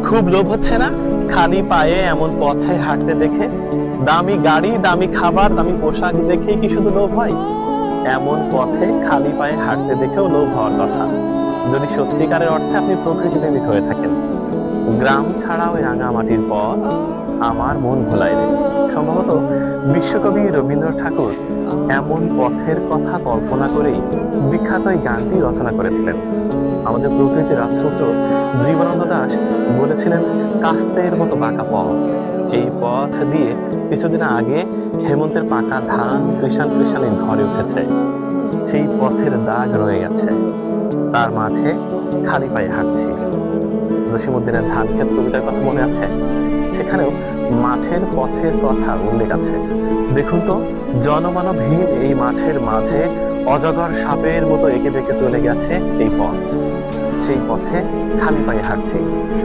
খুব লোভ হচ্ছে না খালি পায়ে এমন পথে হাঁটতে দেখে? দামি গাড়ি, দামি খাবার, দামি পোশাক দেখেই কি শুধু লোভ হয়? এমন পথে খালি পায়ে হাঁটতে দেখেও লোভ হওয়ার কথা, যদি সত্যিকারের অর্থে আপনি প্রকৃতি প্রেমিক হয়ে থাকেন। গ্রাম ছাড়া ওই রাঙা মাটির পথ আমার মন ভোলায় রে। সম্ভবত বিশ্বকবি রবীন্দ্রনাথ ঠাকুর এমন পথের কথা কল্পনা করেই বিখ্যাত এই গানটি রচনা করেছিলেন। আমাদের প্রকৃতির রাজপুত্র জীবনানন্দ দাশ বলেছিলেন, কাস্তের মতো বাঁকা পথ। এই পথ দিয়ে কিছুদিন আগে হেমন্তের পাকা ধান কৃষাণ কৃষাণের ঘরে উঠেছে। সেই পথের দাগ রয়ে গেছে, তার মাঝে খালি পায়ে হাঁটছি। জসীমউদ্দিনের ধান ক্ষেত কবিতার কথা মনে আছে? সেখানেও মাঠের পথের কথা উল্লেখ আছে। দেখুন তো, জনমানবহীন এই মাঠের মাঝে অজগর সাপের মতো এঁকে বেঁকে চলে গেছে এই পথ। সেই পথে খালি পায়ে হাঁটছি।